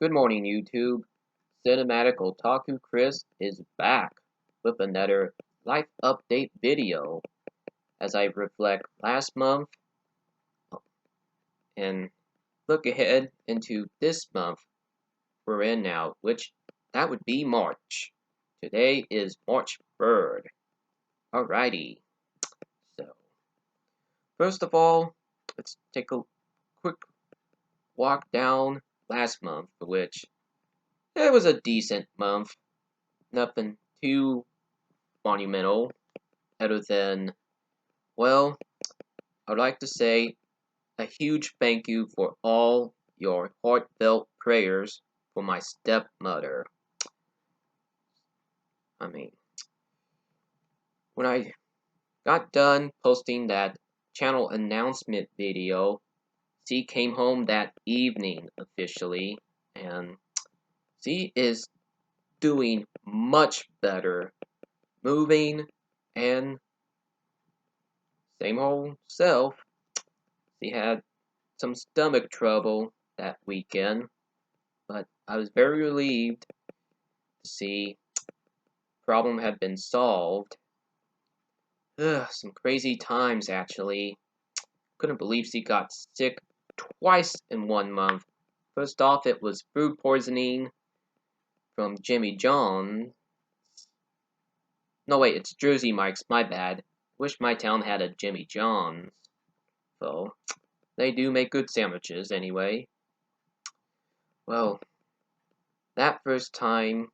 Good morning, YouTube. Cinematic Otaku Chris is back with another life update video as I reflect last month and look ahead into this month we're in now, which that would be March. Today is March 3rd. Alrighty, so first of all, let's take a quick walk down last month, which it was a decent month. Nothing too monumental, other than, well, I'd like to say a huge thank you for all your heartfelt prayers for my stepmother. I mean, when I got done posting that channel announcement video, she came home that evening officially, and she is doing much better, moving, and same old self. She had some stomach trouble that weekend, but I was very relieved to see the problem had been solved. Ugh, some crazy times actually. Couldn't believe she got sick twice in 1 month. First off, it was food poisoning from Jimmy John's. No wait, it's Jersey Mike's, my bad. Wish my town had a Jimmy John's. So, they do make good sandwiches anyway. Well, that first time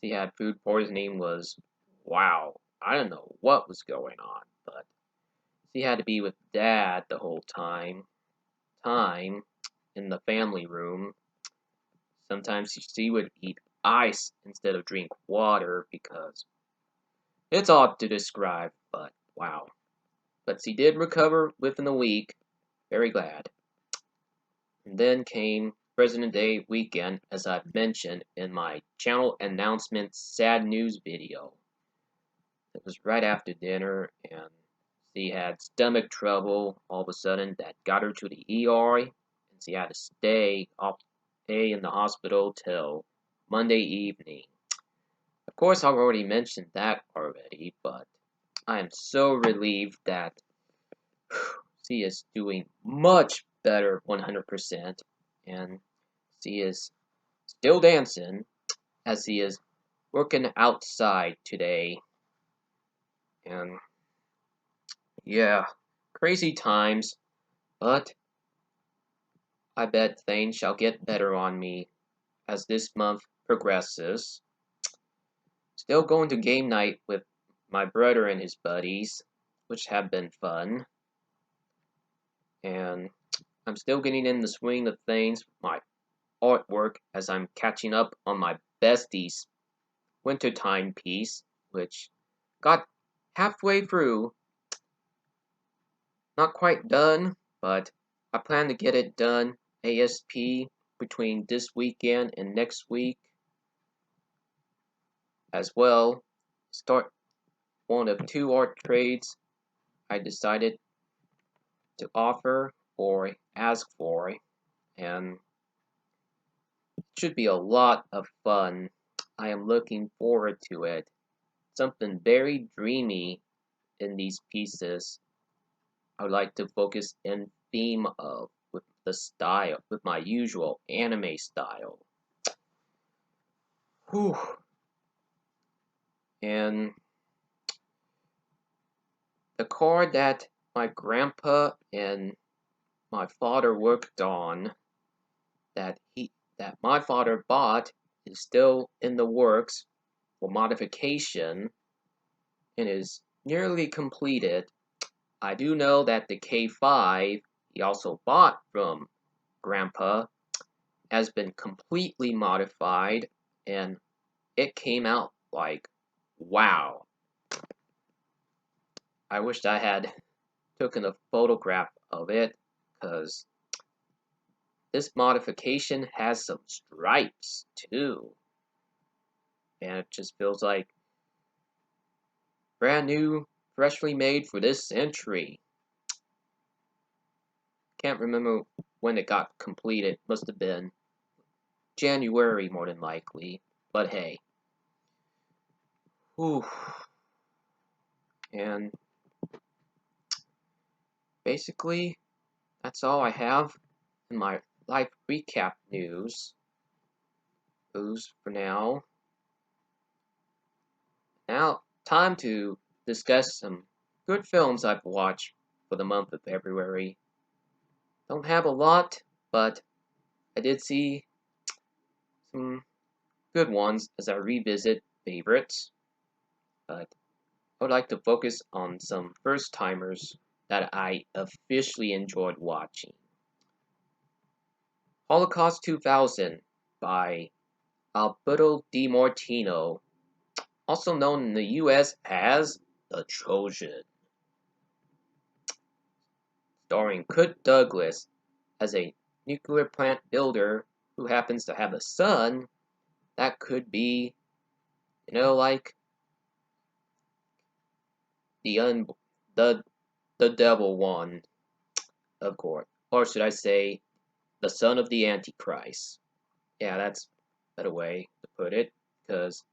she had food poisoning was, wow, I don't know what was going on, but she had to be with Dad the whole time in the family room. Sometimes she would eat ice instead of drink water because it's odd to describe, but wow. But she did recover within a week. Very glad. And then came President Day weekend, as I've mentioned in my channel announcement sad news video. It was right after dinner, and she had stomach trouble all of a sudden that got her to the ER, and she had to stay in the hospital till Monday evening. Of course, I've already mentioned that already, but I am so relieved that she is doing much better 100%, and she is still dancing as she is working outside today. And yeah, crazy times, but I bet things shall get better on me as this month progresses. Still going to game night with my brother and his buddies, which have been fun. And I'm still getting in the swing of things with my artwork as I'm catching up on my besties wintertime piece, which got halfway through. Not quite done, but I plan to get it done ASP between this weekend and next week. As well, start one of 2 art trades I decided to offer or ask for, and it should be a lot of fun. I am looking forward to it. Something very dreamy in these pieces. I would like to focus in theme of with the style, with my usual anime style. Whew. And the card that my grandpa and my father worked on, that my father bought, is still in the works for modification and is nearly completed. I do know that the K5 he also bought from Grandpa has been completely modified, and it came out like, wow. I wished I had taken a photograph of it, because this modification has some stripes too, and it just feels like brand new, freshly made for this century. Can't remember when it got completed. Must have been January more than likely. But hey. Whew. And basically, that's all I have in my live recap news. For now. Now, time to discuss some good films I've watched for the month of February. Don't have a lot, but I did see some good ones as I revisit favorites. But I would like to focus on some first timers that I officially enjoyed watching. Holocaust 2000 by Alberto Di Martino, also known in the US as The Trojan, starring Kirk Douglas as a nuclear plant builder who happens to have a son that could be, like the the devil one, of course, or should I say, the son of the Antichrist. Yeah, that's a better way to put it, because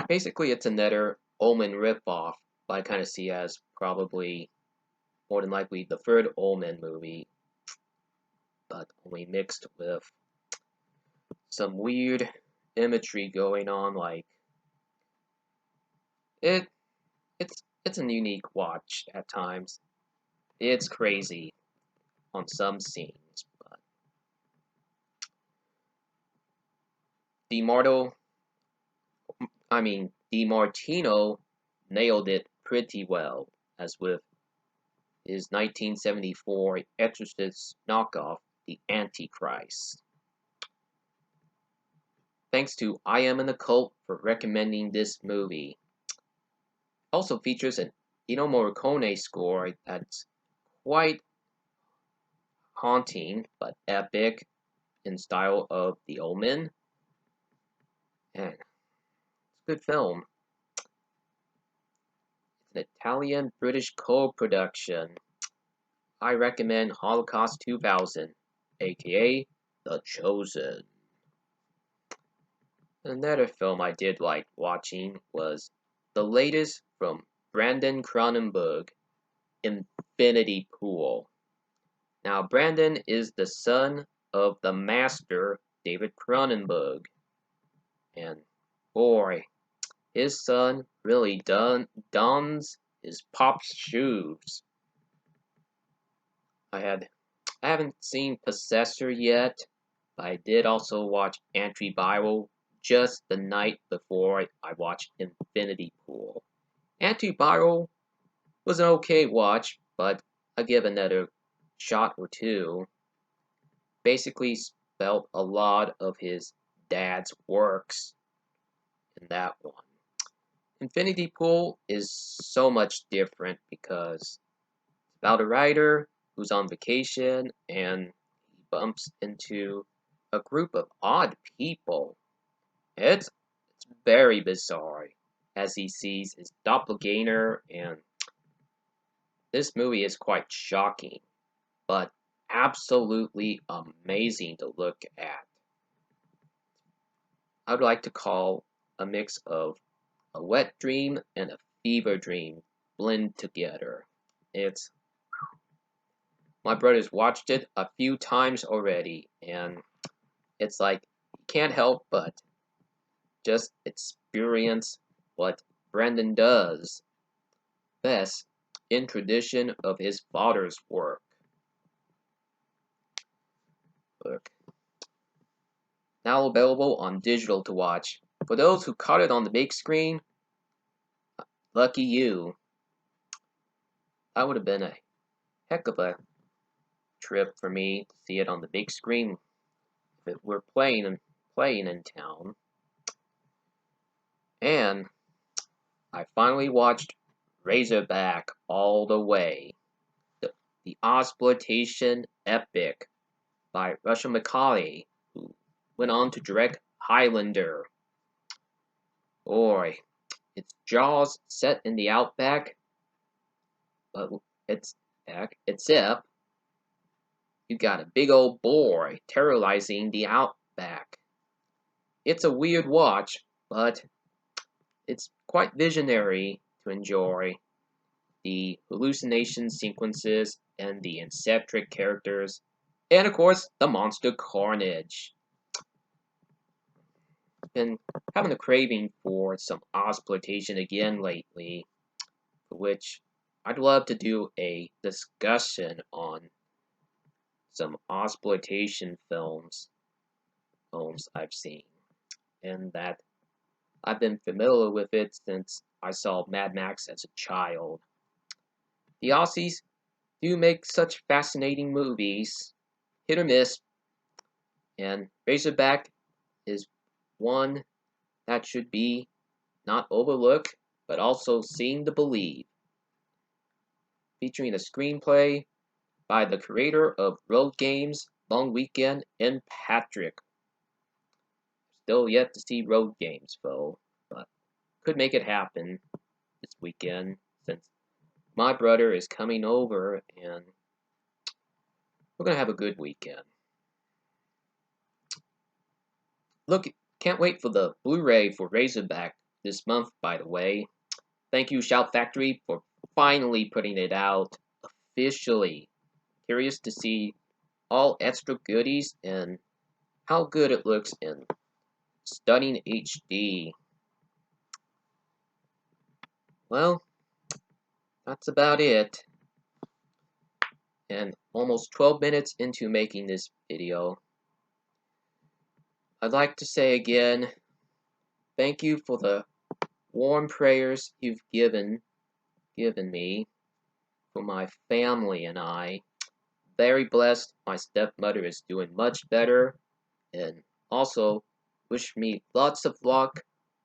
basically it's another Omen ripoff, but I kind of see as probably more than likely the third Omen movie, but only mixed with some weird imagery going on. Like it's a unique watch at times. It's crazy on some scenes, but DiMartino nailed it pretty well, as with his 1974 Exorcist knockoff, The Antichrist. Thanks to I Am in the Cult for recommending this movie. Also features an Ennio Morricone score that's quite haunting but epic in style of The Omen. And it's a good film. It's an Italian-British co-production. I recommend Holocaust 2000, aka The Chosen. Another film I did like watching was the latest from Brandon Cronenberg, Infinity Pool. Now, Brandon is the son of the master David Cronenberg, and boy, his son really dons his pop's shoes. I haven't seen Possessor yet, but I did also watch Antiviral just the night before I watched Infinity Pool. Antiviral was an okay watch, but I'll give another shot or two. Basically spelt a lot of his dad's works in that one. Infinity Pool is so much different because it's about a writer who's on vacation and he bumps into a group of odd people. It's very bizarre as he sees his doppelganger, and this movie is quite shocking, but absolutely amazing to look at. I would like to call a mix of a wet dream and a fever dream blend together. My brother's watched it a few times already, and it's like you can't help but just experience what Brandon does best in tradition of his father's work. Look. Now available on digital to watch. For those who caught it on the big screen, lucky you. That would have been a heck of a trip for me to see it on the big screen if it were playing in town. And I finally watched Razorback all the way, the Ozploitation epic by Russell McCauley, who went on to direct Highlander. Boy, it's Jaws set in the outback, but except you got a big old boar terrorizing the outback. it's a weird watch, but it's quite visionary to enjoy. The hallucination sequences and the eccentric characters, and of course, the monster carnage. Been having a craving for some exploitation again lately, for which I'd love to do a discussion on some exploitation films I've seen, and that I've been familiar with it since I saw Mad Max as a child. The Aussies do make such fascinating movies, hit or miss, and Razorback is one that should be not overlooked, but also seen to believe. Featuring a screenplay by the creator of Road Games, Long Weekend, and Patrick. Still yet to see Road Games, though, but could make it happen this weekend since my brother is coming over and we're gonna have a good weekend. Look, can't wait for the Blu-ray for Razorback this month, by the way. Thank you, Shout Factory, for finally putting it out officially. Curious to see all extra goodies and how good it looks in stunning HD. Well, that's about it. And almost 12 minutes into making this video, I'd like to say again, thank you for the warm prayers you've given me for my family and I. Very blessed. My stepmother is doing much better, and also wish me lots of luck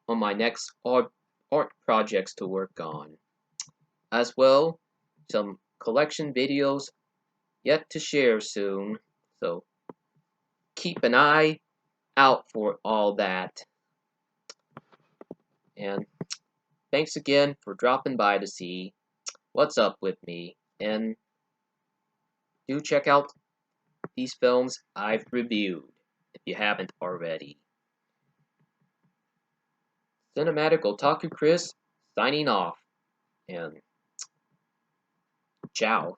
on my next art projects to work on. As well, some collection videos yet to share soon, so keep an eye out for all that. And thanks again for dropping by to see what's up with me, and do check out these films I've reviewed if you haven't already. Cinematic Otaku Chris signing off, and ciao.